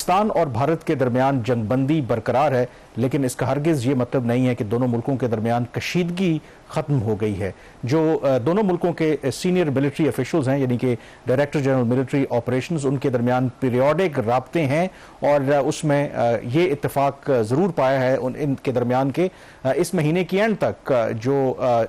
पाकिस्तान और भारत के दरमियान जंगबंदी बरकरार है, लेकिन इसका हरगिज़ ये मतलब नहीं है कि दोनों मुल्कों के दरमियान कशीदगी ख़त्म हो गई है। जो दोनों मुल्कों के सीनियर मिलिट्री ऑफिशल्स हैं, यानी कि डायरेक्टर जनरल मिलिट्री ऑपरेशंस, उनके दरमियान पीरियोडिक राब्ते हैं और उसमें ये इत्तेफाक ज़रूर पाया है इनके दरमियान के इस महीने की एंड तक जो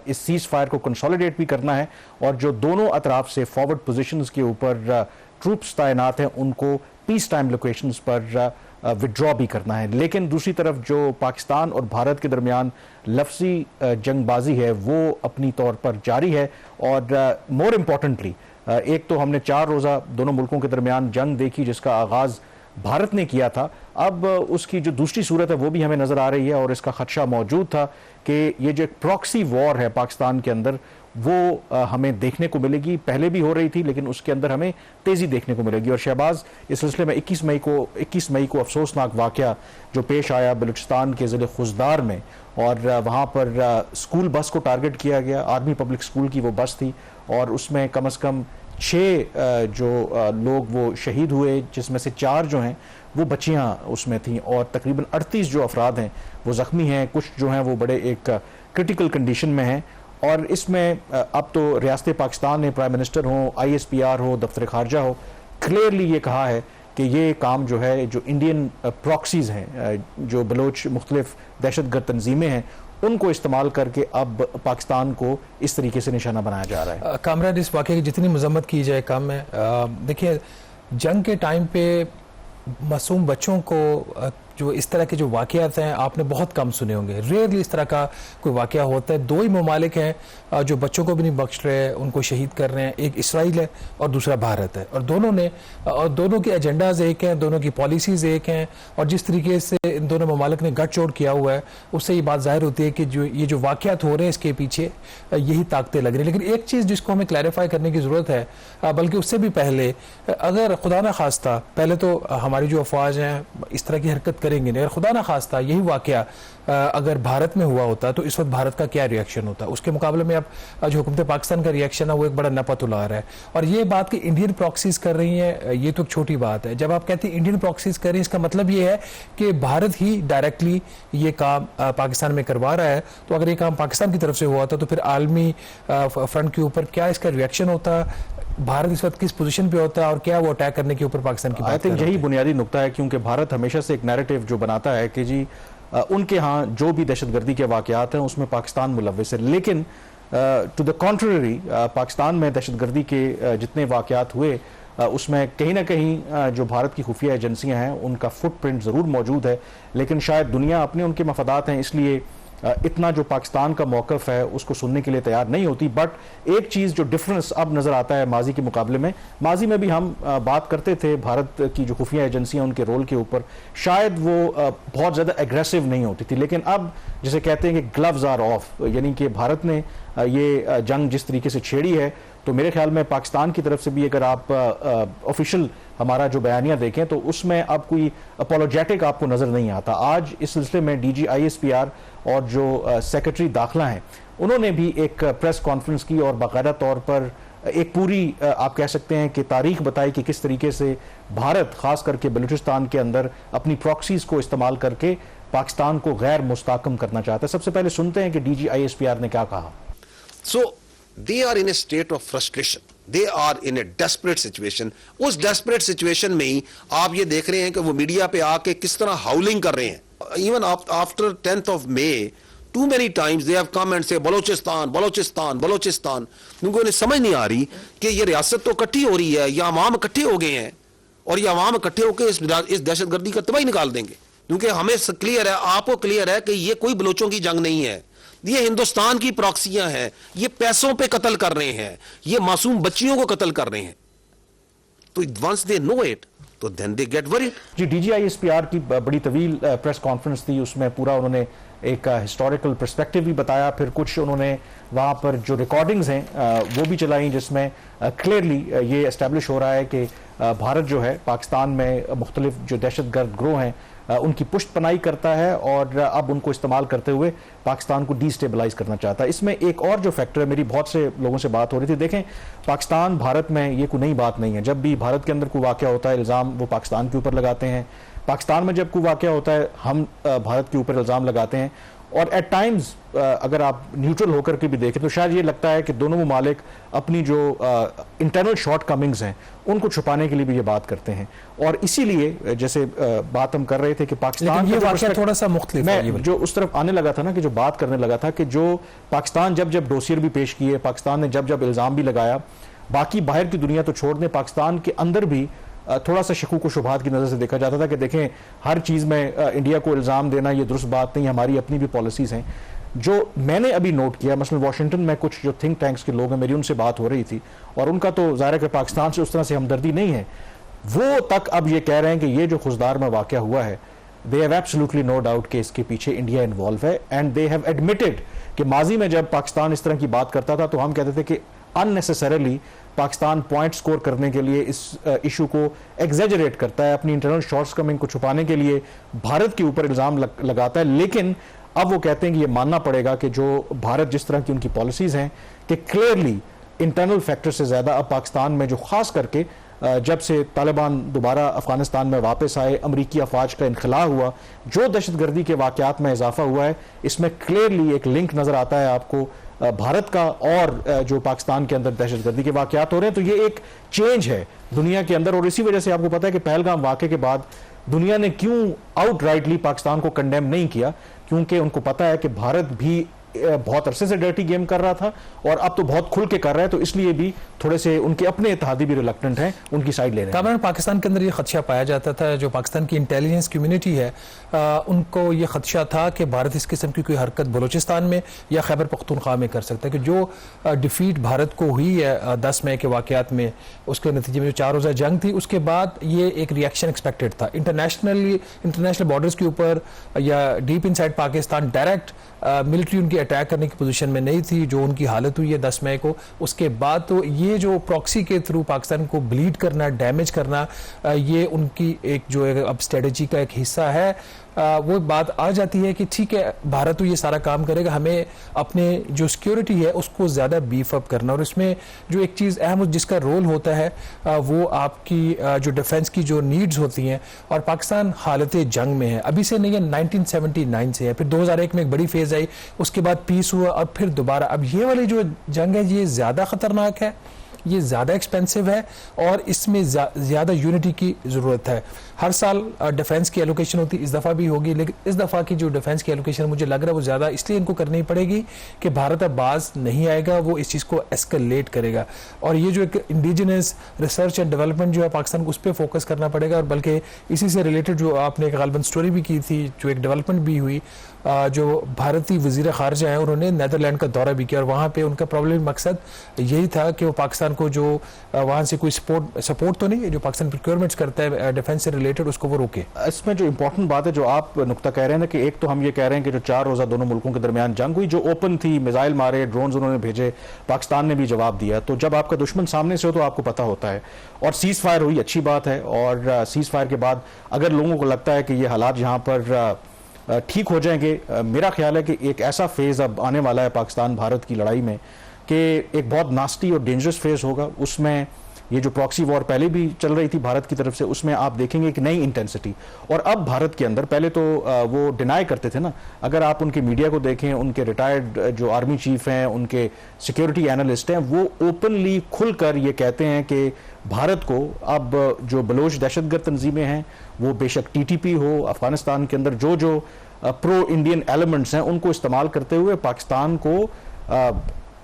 इस सीज़ फायर को कंसोलिडेट भी करना है और जो दोनों अतराफ से फॉरवर्ड पोजीशंस के ऊपर ट्रूप्स तैनात हैं उनको पीस टाइम लोकेशंस पर विड्रॉ भी करना है। लेकिन दूसरी तरफ जो पाकिस्तान और भारत के दरमियान लफ्जी जंगबाजी है वो अपनी तौर पर जारी है और मोर इम्पॉर्टेंटली एक तो हमने 4 रोज़ा दोनों मुल्कों के दरमियान जंग देखी जिसका आगाज़ भारत ने किया था। अब उसकी जो दूसरी सूरत है वो भी हमें नज़र आ रही है और इसका खदशा मौजूद था कि ये जो एक प्रॉक्सी वॉर है पाकिस्तान के अंदर वो हमें देखने को मिलेगी। पहले भी हो रही थी लेकिन उसके अंदर हमें तेज़ी देखने को मिलेगी। और शहबाज, इस सिलसिले में 21 मई को अफसोसनाक वाक़या जो पेश आया बलूचिस्तान के ज़िले खुजदार में, और वहाँ पर स्कूल बस को टारगेट किया गया। आर्मी पब्लिक स्कूल की वो बस थी और उसमें कम अज़ कम 6 जो लोग वो शहीद हुए, जिसमें से 4 जो हैं वो बच्चियाँ उसमें थीं और तकरीबन 38 जो अफराद हैं वो ज़ख्मी हैं। कुछ जो हैं वो बड़े एक क्रिटिकल कंडीशन में हैं। और इसमें अब तो रियासत पाकिस्तान ने प्राइम मिनिस्टर हो, ISPR हो, दफ्तर खारजा हो, क्लियरली ये कहा है कि ये काम जो है जो इंडियन प्रॉक्सीज़ हैं, जो बलोच मुख्तलिफ दहशतगर्द तंजीमें हैं, उनको इस्तेमाल करके अब पाकिस्तान को इस तरीके से निशाना बनाया जा रहा है। कामरान, इस वाक़े की जितनी मजम्मत की जाए कम है। देखिए, जंग के टाइम पे मासूम बच्चों को जो इस तरह के जो वाक़यात हैं आपने बहुत कम सुने होंगे। रेयरली इस तरह का कोई वाक़या होता है। 2 ही ममालिक हैं जो बच्चों को भी नहीं बख्श रहे, उनको शहीद कर रहे हैं। एक इसराइल है और दूसरा भारत है, और दोनों के एजेंडाज एक हैं, दोनों की पॉलिसीज़ एक हैं। और जिस तरीके से इन दोनों ममालिक ने गठजोड़ किया हुआ है उससे ये बात ज़ाहिर होती है कि ये जो वाक़यात हो रहे हैं इसके पीछे यही ताकतें लग रही हैं। लेकिन एक चीज़ जिसको हमें क्लैरिफाई करने की ज़रूरत है, बल्कि उससे भी पहले, अगर खुदा न खास्ता, पहले तो हमारी जो अफवाज हैं इस तरह की हरकत करेंगे नहीं, अगर खुदा ना खास्ता यही वाक़या अगर भारत में हुआ होता तो इस वक्त भारत का क्या रिएक्शन होता। उसके मुकाबले में अब जो हुकूमत पाकिस्तान का रिएक्शन है वो एक बड़ा नपतुला रहा है। और ये बात कि इंडियन प्रॉक्सीज कर रही हैं, ये तो एक छोटी बात है। जब आप कहते हैं इंडियन प्रॉक्सीज कर रही हैं, इसका मतलब ये है कि भारत ही डायरेक्टली ये काम पाकिस्तान में करवा रहा है। तो अगर ये काम पाकिस्तान की तरफ से हुआ था तो फिर आलमी फ्रंट के ऊपर क्या इसका रिएक्शन होता, भारत इस वक्त किस पोजीशन पे होता है और क्या वो अटैक करने के ऊपर पाकिस्तान की बात? आई थिंक यही बुनियादी नुकता है, क्योंकि भारत हमेशा से एक नैरेटिव जो बनाता है कि जी उनके यहाँ जो भी दहशतगर्दी के वाक़यात हैं उसमें पाकिस्तान मुलव्विस है। लेकिन टू द कॉन्ट्ररी, पाकिस्तान में दहशतगर्दी के जितने वाक़यात हुए उसमें कहीं ना कहीं जो भारत की खुफिया एजेंसियां हैं उनका फुटप्रिंट ज़रूर मौजूद है। लेकिन शायद दुनिया अपने उनके मफादात हैं इसलिए इतना जो पाकिस्तान का मौक़िफ़ है उसको सुनने के लिए तैयार नहीं होती। बट एक चीज़ जो डिफरेंस अब नज़र आता है माजी के मुकाबले में, माजी में भी हम बात करते थे भारत की जो खुफिया एजेंसियां उनके रोल के ऊपर, शायद वो बहुत ज़्यादा एग्रेसिव नहीं होती थी। लेकिन अब जिसे कहते हैं कि ग्लव्स आर ऑफ, यानी कि भारत ने ये जंग जिस तरीके से छेड़ी है तो मेरे ख्याल में पाकिस्तान की तरफ से भी अगर आप ऑफिशियल हमारा जो बयानिया देखें तो उसमें अब कोई अपोलोजेटिक आपको नज़र नहीं आता। आज इस सिलसिले में DG ISPR और जो सेक्रेटरी दाखिला हैं उन्होंने भी एक प्रेस कॉन्फ्रेंस की और बाकायदा तौर पर एक पूरी आप कह सकते हैं कि तारीख बताई कि किस तरीके से भारत खास करके बलूचिस्तान के अंदर अपनी प्रॉक्सीज को इस्तेमाल करके पाकिस्तान को गैर मुस्तहकम करना चाहता है। सबसे पहले सुनते हैं कि DG ISPR ने क्या कहा। They are in a state of frustration. They are in a desperate situation. उस desperate situation में ही आप ये देख रहे हैं कि वो मीडिया पे आके किस तरह हाउलिंग कर रहे हैं। Even after 10th of May, too many times they have come and say Balochistan Balochistan Balochistan, क्योंकि उन्हें समझ नहीं आ रही कि ये रियासत तो इकट्ठी हो रही है, ये अवाम इकट्ठे हो गए हैं और ये अवाम इकट्ठे होकर इस दहशतगर्दी का तबाही निकाल देंगे। क्योंकि हमें क्लियर है, आपको क्लियर है कि ये कोई बलोचों की जंग नहीं है, ये हिंदुस्तान की प्रॉक्सियां हैं, ये पैसों पे कत्ल कर रहे हैं, ये मासूम बच्चियों को कत्ल कर रहे हैं। तो वंस दे नो इट तो देन दे गेट वरीड। जी, DG ISPR की बड़ी तवील प्रेस कॉन्फ्रेंस थी, उसमें पूरा उन्होंने एक हिस्टोरिकल पर्सपेक्टिव भी बताया। फिर कुछ उन्होंने वहाँ पर जो रिकॉर्डिंग्स हैं वो भी चलाई जिसमें क्लियरली ये एस्टेब्लिश हो रहा है कि भारत जो है पाकिस्तान में मुख्तलिफ जो दहशतगर्द ग्रोह हैं उनकी पुष्ट पनाही करता है और अब उनको इस्तेमाल करते हुए पाकिस्तान को डिस्टेबलाइज करना चाहता है। इसमें एक और जो फैक्टर है, मेरी बहुत से लोगों से बात हो रही थी, देखें पाकिस्तान भारत में ये कोई नई बात नहीं है। जब भी भारत के अंदर कोई वाक़या होता है इल्ज़ाम वो पाकिस्तान के ऊपर लगाते हैं, पाकिस्तान में जब कोई वाक़या होता है हम भारत के ऊपर इल्ज़ाम लगाते हैं, और एट टाइम्स अगर आप न्यूट्रल होकर के भी देखें तो शायद ये लगता है कि दोनों ममालिक अपनी जो इंटरनल शॉर्ट कमिंग्स हैं उनको छुपाने के लिए भी ये बात करते हैं। और इसीलिए जैसे बात हम कर रहे थे कि पाकिस्तान ये वाक़या थोड़ा सा मुख्तलिफ है, मैं जो उस तरफ आने लगा था ना, कि जो बात करने लगा था कि जो पाकिस्तान जब जब डोसियर भी पेश किए, पाकिस्तान ने जब जब इल्ज़ाम भी लगाया, बाकी बाहर की दुनिया तो छोड़ दें, पाकिस्तान के अंदर भी थोड़ा सा शकूक व शुबहात की नज़र से देखा जाता था कि देखें हर चीज़ में इंडिया को इल्ज़ाम देना ये दुरुस्त बात नहीं, हमारी अपनी भी पॉलिसीज़ हैं। जो मैंने अभी नोट किया, मसलन वाशिंगटन में कुछ जो थिंक टैंक्स के लोग हैं, मेरी उनसे बात हो रही थी और उनका तो ज़ाहिर है कि पाकिस्तान से उस तरह से हमदर्दी नहीं है, वो तक अब ये कह रहे हैं कि ये जो खुजदार में वाक़या हुआ है, they have absolutely no doubt कि इसके पीछे इंडिया इन्वॉल्व है, एंड दे हैव एडमिटेड कि माजी में जब पाकिस्तान इस तरह की बात करता था तो हम कहते थे कि अननेसेसरली पाकिस्तान पॉइंट स्कोर करने के लिए इस इशू को एग्जेजरेट करता है, अपनी इंटरनल शॉर्ट्स कमिंग को छुपाने के लिए भारत के ऊपर इल्ज़ाम लगाता है। लेकिन अब वो कहते हैं कि ये मानना पड़ेगा कि जो भारत जिस तरह की उनकी पॉलिसीज़ हैं कि क्लियरली इंटरनल फैक्टर से ज़्यादा अब पाकिस्तान में जो ख़ास करके जब से तालिबान दोबारा अफगानिस्तान में वापस आए, अमरीकी अफवाज का इनखला हुआ, जो दहशतगर्दी के वाक़यात में इजाफा हुआ है, इसमें क्लियरली एक लिंक नज़र आता है आपको भारत का और जो पाकिस्तान के अंदर दहशतगर्दी के वाक़यात हो रहे हैं। तो ये एक चेंज है दुनिया के अंदर, और इसी वजह से आपको पता है कि पहलगाम वाक़े के बाद दुनिया ने क्यों आउटराइटली पाकिस्तान को कंडेम नहीं किया, क्योंकि उनको पता है कि भारत भी बहुत अरसे से डर्टी गेम कर रहा था और अब तो बहुत खुल के कर रहा है, तो इसलिए भी थोड़े से उनके अपने इत्तेहादी भी रिलक्टेंट हैं उनकी साइड लेने। कामरान, पाकिस्तान के अंदर ये खदशा पाया जाता था, जो पाकिस्तान की इंटेलिजेंस कम्युनिटी है उनको ये खदशा था कि भारत इस किस्म की कोई हरकत बलूचिस्तान में या खैबर पख्तूनख्वा में कर सकता है, कि जो डिफीट भारत को हुई है 10 मई के वाक़यात में, उसके नतीजे में जो 4 रोज़ा जंग थी, उसके बाद ये एक रिएक्शन एक्सपेक्टेड था। इंटरनेशनल बॉर्डर्स के ऊपर या deep inside Pakistan direct military उनकी अटैक करने की पोजीशन में नहीं थी, जो उनकी हालत हुई है 10 मई को। उसके बाद तो ये जो प्रॉक्सी के थ्रू पाकिस्तान को ब्लीड करना, डैमेज करना, ये उनकी एक जो अब स्ट्रेटजी का एक हिस्सा है। वो बात आ जाती है कि ठीक है, भारत तो ये सारा काम करेगा, हमें अपने जो सिक्योरिटी है उसको ज़्यादा बीफ अप करना, और इसमें जो एक चीज़ अहम जिसका रोल होता है वो आपकी जो डिफेंस की जो नीड्स होती हैं। और पाकिस्तान हालत जंग में है, अभी से नहीं है, 1979 से है, फिर 2001 में एक बड़ी फेज़ आई, उसके बाद पीस हुआ और फिर दोबारा। अब ये वाली जो जंग है ये ज़्यादा ख़तरनाक है, ये ज़्यादा एक्सपेंसिव है और इसमें ज़्यादा यूनिटी की ज़रूरत है। हर साल डिफेंस की एलोकेशन होती है, इस दफ़ा भी होगी, लेकिन इस दफ़ा की जो डिफेंस की एलोकेशन मुझे लग रहा है वो ज़्यादा इसलिए इनको करनी पड़ेगी कि भारत अब बाज नहीं आएगा, वो इस चीज़ को एस्केलेट करेगा। और ये जो एक इंडिजिनस रिसर्च एंड डेवलपमेंट जो है पाकिस्तान को, उस पर फोकस करना पड़ेगा। और बल्कि इसी से रिलेटेड जो आपने एक गालबन स्टोरी भी की थी, जो एक डेवलपमेंट भी हुई, जो भारतीय वज़ीर ख़ारजा हैं उन्होंने नीदरलैंड का दौरा भी किया, और वहाँ पे उनका प्रॉब्लम मकसद यही था कि वो पाकिस्तान को जो वहाँ से कोई सपोर्ट तो नहीं है जो पाकिस्तान प्रोक्योरमेंट्स करता है डिफेंस से रिलेटेड, उसको वो रोके। इसमें जो इंपॉर्टेंट बात है जो आप नुक्ता कह रहे हैं ना, कि एक तो हम ये कह रहे हैं कि जो 4 रोज़ा दोनों मुल्कों के दरमियान जंग हुई, जो ओपन थी, मिसाइल मारे, ड्रोन्स उन्होंने भेजे, पाकिस्तान ने भी जवाब दिया, तो जब आपका दुश्मन सामने से हो तो आपको पता होता है। और सीज़ फायर हुई, अच्छी बात है, और सीज़ फायर के बाद अगर लोगों को लगता है कि ये हालात यहाँ पर ठीक हो जाएंगे, मेरा ख्याल है कि एक ऐसा फेज़ अब आने वाला है पाकिस्तान भारत की लड़ाई में कि एक बहुत नास्टी और डेंजरस फेज़ होगा। उसमें ये जो प्रॉक्सी वॉर पहले भी चल रही थी भारत की तरफ से, उसमें आप देखेंगे कि नई इंटेंसिटी। और अब भारत के अंदर, पहले तो वो डिनाई करते थे ना, अगर आप उनके मीडिया को देखें, उनके रिटायर्ड जो आर्मी चीफ हैं, उनके सिक्योरिटी एनालिस्ट हैं, वो ओपनली खुलकर ये कहते हैं कि भारत को अब जो बलोच दहशतगर्द तंजीमें हैं, वो बेशक टीटीपी हो, अफगानिस्तान के अंदर जो जो प्रो इंडियन एलिमेंट्स हैं, उनको इस्तेमाल करते हुए पाकिस्तान को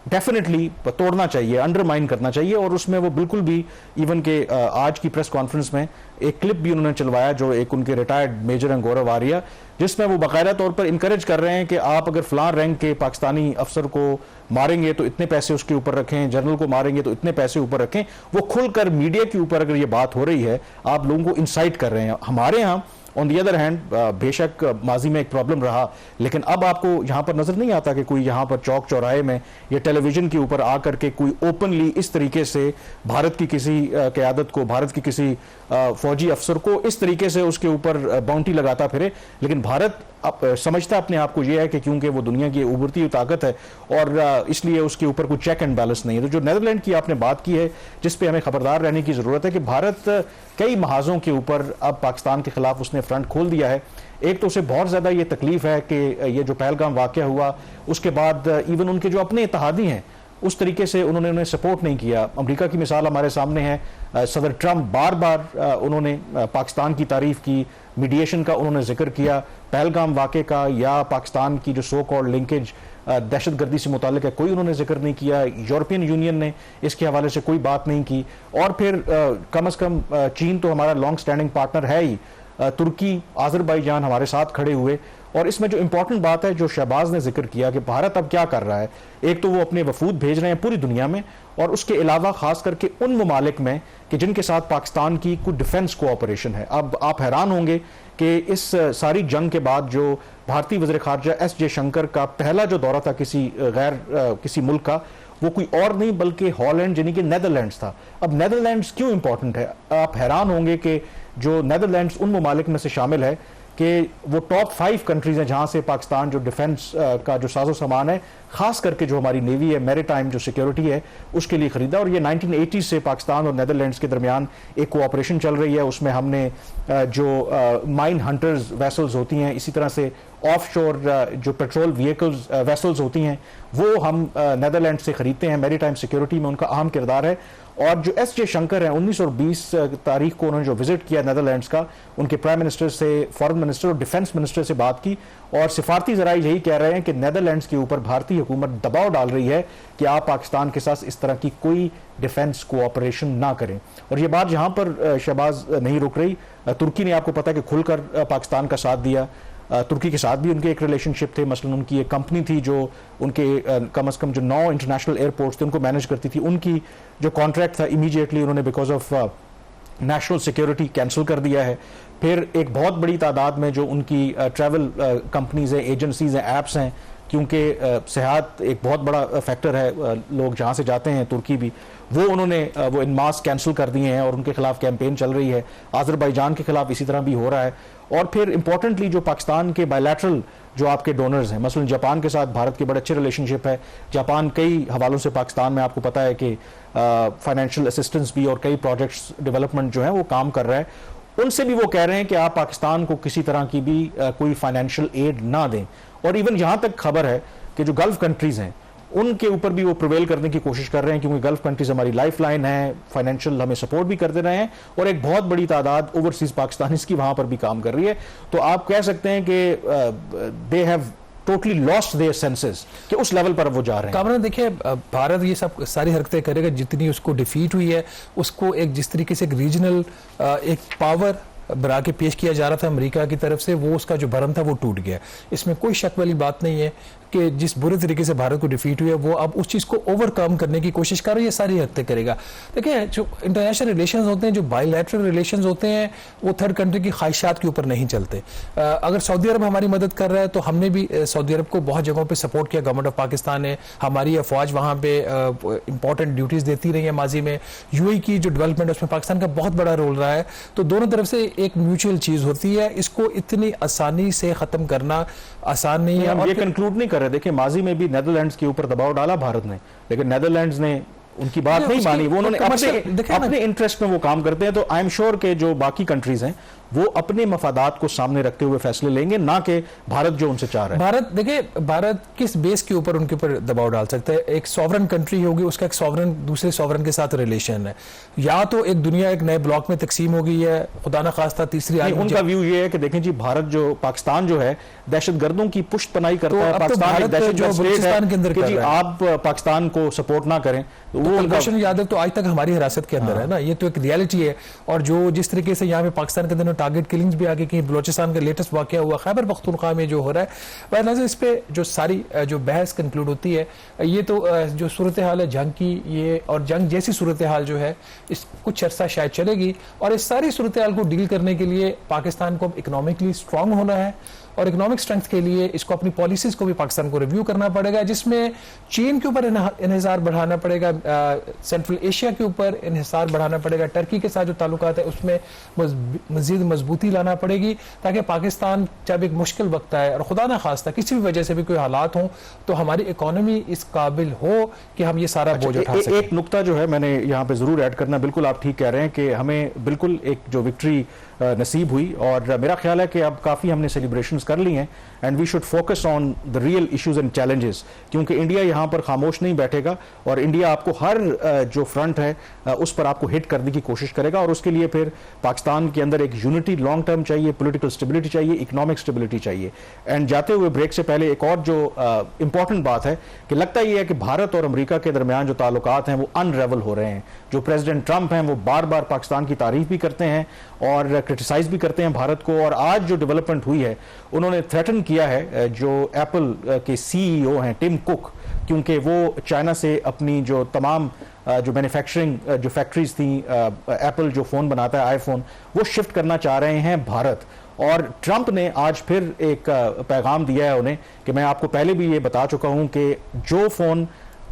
डेफिनेटली तोड़ना चाहिए, अंडरमाइन करना चाहिए। और उसमें वो बिल्कुल भी इवन के आज की प्रेस कॉन्फ्रेंस में एक क्लिप भी उन्होंने चलवाया, जो एक उनके रिटायर्ड मेजर हैं गौरव आर्या, जिसमें वो बाकायदा तौर पर इनकरेज कर रहे हैं कि आप अगर फलां रैंक के पाकिस्तानी अफसर को मारेंगे तो इतने पैसे उसके ऊपर रखें, जनरल को मारेंगे तो इतने पैसे ऊपर रखें। वो खुलकर मीडिया के ऊपर अगर ये बात हो रही है, आप लोगों को इंसाइट कर रहे हैं। हमारे यहाँ ऑन दी अदर हैंड बेशक माजी में एक प्रॉब्लम रहा, लेकिन अब आपको यहाँ पर नजर नहीं आता कि कोई यहाँ पर चौक चौराहे में या टेलीविजन के ऊपर आकर के कोई ओपनली इस तरीके से भारत की किसी क़यादत को, भारत की किसी फौजी अफसर को इस तरीके से उसके ऊपर बाउंटी लगाता फिरे। लेकिन भारत समझता अपने आप को यह है कि क्योंकि वो दुनिया की उभरती हुई ताकत है और इसलिए उसके ऊपर कोई चेक एंड बैलेंस नहीं है। तो जो नीदरलैंड की आपने बात की है, जिस पे हमें खबरदार रहने की जरूरत है कि भारत कई महाजों के ऊपर अब पाकिस्तान के खिलाफ उसने फ्रंट खोल दिया है। एक तो उसे बहुत ज़्यादा ये तकलीफ है कि ये जो पहलगाम वाक़या हुआ उसके बाद इवन उनके जो अपने इत्तेहादी हैं उस तरीके से उन्होंने उन्हें सपोर्ट नहीं किया। अमेरिका की मिसाल हमारे सामने है, सदर ट्रंप बार बार उन्होंने पाकिस्तान की तारीफ की, मीडिएशन का उन्होंने जिक्र किया, पहलगाम वाक़े का या पाकिस्तान की जो सो कॉल्ड लिंकेज दहशतगर्दी से मुतालिक है कोई उन्होंने जिक्र नहीं किया। यूरोपियन यूनियन ने इसके हवाले से कोई बात नहीं की। और फिर कम अज़ कम चीन तो हमारा लॉन्ग स्टैंडिंग पार्टनर है ही, तुर्की, आज़रबाईजान हमारे साथ खड़े हुए। और इसमें जो इंपॉर्टेंट बात है जो शहबाज ने जिक्र किया कि भारत अब क्या कर रहा है, एक तो वो अपने वफूद भेज रहे हैं पूरी दुनिया में, और उसके अलावा खास करके उन ममालिक में कि जिनके साथ पाकिस्तान की कुछ डिफेंस कोऑपरेशन है। अब आप हैरान होंगे कि इस सारी जंग के बाद जो भारतीय वज़ीर ख़ारजा एस जयशंकर का पहला जो दौरा था किसी मुल्क का, वो कोई और नहीं बल्कि हॉलैंड यानी कि नेदरलैंड्स था। अब नेदरलैंड्स क्यों इंपॉर्टेंट है, आप हैरान होंगे कि जो नेदरलैंड्स उन ममालिक में से शामिल है कि वो टॉप 5 कंट्रीज हैं जहां से पाकिस्तान जो डिफेंस का जो साजो सामान है, खास करके जो हमारी नेवी है, मैरीटाइम जो सिक्योरिटी है, उसके लिए खरीदा। और ये 1980 से पाकिस्तान और नेदरलैंड्स के दरमियान एक कोऑपरेशन चल रही है। उसमें हमने जो माइन हंटर्स वेसल्स होती हैं, इसी तरह से ऑफ शोर जो पेट्रोल व्हीकल्स वेसल्स होती हैं, वो हम नेदरलैंड से खरीदते हैं। मैरीटाइम सिक्योरिटी में उनका अहम किरदार है। और जो एस जयशंकर हैं, 19 और 20 तारीख को उन्होंने जो विजिट किया नेदरलैंड्स का, उनके प्राइम मिनिस्टर से, फॉरेन मिनिस्टर और डिफेंस मिनिस्टर से बात की, और सिफारती ज़राए यही कह रहे हैं कि नेदरलैंड्स के ऊपर भारतीय हुकूमत दबाव डाल रही है कि आप पाकिस्तान के साथ इस तरह की कोई डिफेंस कोऑपरेशन ना करें। और ये बात यहाँ पर शहबाज नहीं रुक रही, तुर्की ने आपको पता है कि खुलकर पाकिस्तान का साथ दिया। तुर्की के साथ भी उनके एक रिलेशनशिप थे। मसलन उनकी एक कंपनी थी जो उनके कम अज़ कम जो 9 इंटरनेशनल एयरपोर्ट्स थे उनको मैनेज करती थी, उनकी जो कॉन्ट्रैक्ट था इमीडिएटली उन्होंने because of national security cancel कर दिया है। फिर एक बहुत बड़ी तादाद में जो उनकी ट्रैवल कंपनीज हैं, एजेंसीज हैं, ऐप्स हैं, क्योंकि सेहत एक बहुत बड़ा फैक्टर है, लोग जहाँ से जाते हैं तुर्की भी, वो उन्होंने वो इन मास कैंसिल कर दिए हैं और उनके खिलाफ कैंपेन चल रही है। आज़रबाईजान के खिलाफ इसी तरह भी हो रहा है। और फिर इंपॉर्टेंटली जो पाकिस्तान के बायलैटरल जो आपके डोनर्स हैं, मसलन जापान के साथ भारत के बड़े अच्छे रिलेशनशिप है। जापान कई हवालों से पाकिस्तान में आपको पता है कि फाइनेंशियल असिस्टेंस भी और कई प्रोजेक्ट्स डेवलपमेंट जो है वो काम कर रहा है। उनसे भी वो कह रहे हैं कि आप पाकिस्तान को किसी तरह की भी कोई फाइनेंशियल एड ना दें। और इवन यहाँ तक खबर है कि जो गल्फ कंट्रीज हैं उनके ऊपर भी वो प्रिवेल करने की कोशिश कर रहे हैं, क्योंकि गल्फ कंट्रीज हमारी लाइफ लाइन है, फाइनेंशियल हमें सपोर्ट भी करते रहे हैं, और एक बहुत बड़ी तादाद ओवरसीज पाकिस्तानीज की वहां पर भी काम कर रही है। तो आप कह सकते हैं कि they have totally lost their senses, कि उस लेवल पर वो जा रहे हैं। कामरान देखिए, भारत ये सब सारी हरकतें करेगा, जितनी उसको डिफीट हुई है उसको एक जिस तरीके से एक रीजनल एक पावर बना के पेश किया जा रहा था अमेरिका की तरफ से, वो उसका जो भरम था वो टूट गया। इसमें कोई शक वाली बात नहीं है कि जिस बुरे तरीके से भारत को डिफीट हुई है वो अब उस चीज़ को ओवरकम करने की कोशिश कर रही है, सारी हरकतें करेगा। देखिए, जो इंटरनेशनल रिलेशंस होते हैं, जो बायलैटरल रिलेशंस होते हैं, वो थर्ड कंट्री की ख्वाहिशात के ऊपर नहीं चलते। अगर सऊदी अरब हमारी मदद कर रहा है तो हमने भी सऊदी अरब को बहुत जगहों पर सपोर्ट किया। गवर्नमेंट ऑफ पाकिस्तान ने हमारी अफवाज वहाँ पे इंपॉर्टेंट ड्यूटीज़ देती रही है माजी में। यूएई की जो डेवलपमेंट है उसमें पाकिस्तान का बहुत बड़ा रोल रहा है। तो दोनों तरफ से एक म्यूचुअल चीज़ होती है, इसको इतनी आसानी से ख़त्म करना आसान नहीं है। और ये कंक्लूड नहीं कर रहे। देखिए, माजी में भी नेदरलैंड्स के ऊपर दबाव डाला भारत ने, लेकिन नेदरलैंड्स ने उनकी बात नहीं मानी। वो उन्होंने अपने इंटरेस्ट में वो काम करते हैं। तो आई एम श्योर के जो बाकी कंट्रीज हैं वो अपने मफादात को सामने रखते हुए फैसले लेंगे, ना कि भारत जो उनसे चाह रहा है। भारत, देखिए, भारत किस बेस के ऊपर उनके ऊपर दबाव डाल सकता है? एक सॉवरन कंट्री होगी, उसका एक सॉवरन दूसरे सॉवरन के साथ रिलेशन है, या तो एक दुनिया एक नए ब्लॉक में तकसीम हो गई है, खुदा न खास्ता तीसरी उनका व्यू ये है कि देखें जी, भारत जो पाकिस्तान जो है दहशतगर्दों की पुष्टपनाही करता है। पाकिस्तान के अंदर कर रहा है, आप पाकिस्तान को सपोर्ट ना करें तो वो कुलभूषण यादव तो आज तक हमारी हिरासत के अंदर है ना, ये तो एक रियलिटी है। और जो जिस तरीके से यहाँ पे पाकिस्तान के अंदर टारगेट किलिंग्स भी आगे की, बलोचिस्तान का लेटेस्ट वाकया हुआ, खैबर पख्तूनख्वा में जो हो रहा है, वह इस पे जो सारी जो बहस कंक्लूड होती है, ये तो जो सूरत हाल है जंग की, ये और जंग जैसी सूरत हाल जो है इस कुछ अर्सा शायद चलेगी। और इस सारी सूरत हाल को डील करने के लिए पाकिस्तान को इकोनॉमिकली स्ट्रांग होना है, और इकोनॉमिक स्ट्रेंथ के लिए इसको अपनी पॉलिसीज को भी पाकिस्तान को रिव्यू करना पड़ेगा, जिसमें चीन के ऊपर इन्हिसार बढ़ाना पड़ेगा, सेंट्रल एशिया के ऊपर इन्हिसार बढ़ाना पड़ेगा, टर्की के साथ जो ताल्लुकात है उसमें मजीद मजबूती लाना पड़ेगी, ताकि पाकिस्तान जब एक मुश्किल वक्त आए और खुदा ना खास्ता किसी भी वजह से भी कोई हालात हों तो हमारी इकोनॉमी इस काबिल हो कि हम ये सारा बोझ उठा सकें। एक नुक्ता जो है मैंने यहाँ पे जरूर ऐड करना, बिल्कुल आप ठीक कह रहे हैं कि हमें बिल्कुल एक जो विक्ट्री नसीब हुई और मेरा ख्याल है कि अब काफ़ी हमने सेलिब्रेशंस कर ली हैं and we should focus on the real issues and challenges, क्योंकि इंडिया यहाँ पर खामोश नहीं बैठेगा और इंडिया आपको हर जो फ्रंट है उस पर आपको हिट करने की कोशिश करेगा और उसके लिए फिर पाकिस्तान के अंदर एक यूनिटी लॉन्ग टर्म चाहिए, पॉलिटिकल स्टेबिलिटी चाहिए, इकोनॉमिक स्टेबिलिटी चाहिए। एंड जाते हुए ब्रेक से पहले एक और जो इंपॉर्टेंट बात है कि लगता ही है कि भारत और अमेरिका के दरमियान जो ताल्लुकात हैं वो अनरेवल हो रहे हैं। जो प्रेसिडेंट ट्रंप हैं वो बार बार पाकिस्तान की तारीफ भी करते हैं और क्रिटिसाइज भी करते हैं भारत को, और आज जो डेवलपमेंट हुई है उन्होंने थ्रेटन किया है जो एप्पल के सीईओ हैं टिम कुक, क्योंकि वो चाइना से अपनी जो तमाम जो मैन्युफैक्चरिंग जो फैक्ट्रीज थी, एप्पल जो फ़ोन बनाता है आईफोन, वो शिफ्ट करना चाह रहे हैं भारत। और ट्रंप ने आज फिर एक पैगाम दिया है उन्हें कि मैं आपको पहले भी ये बता चुका हूं कि जो फ़ोन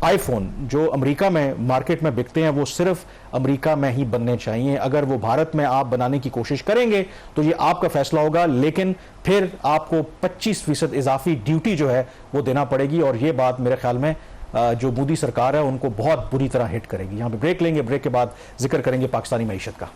आईफोन जो अमेरिका में मार्केट में बिकते हैं वो सिर्फ अमेरिका में ही बनने चाहिए। अगर वो भारत में आप बनाने की कोशिश करेंगे तो ये आपका फैसला होगा, लेकिन फिर आपको 25% इजाफी ड्यूटी जो है वो देना पड़ेगी और ये बात मेरे ख्याल में जो मोदी सरकार है उनको बहुत बुरी तरह हिट करेगी। यहाँ पे ब्रेक लेंगे, ब्रेक के बाद जिक्र करेंगे पाकिस्तानी मईशत का।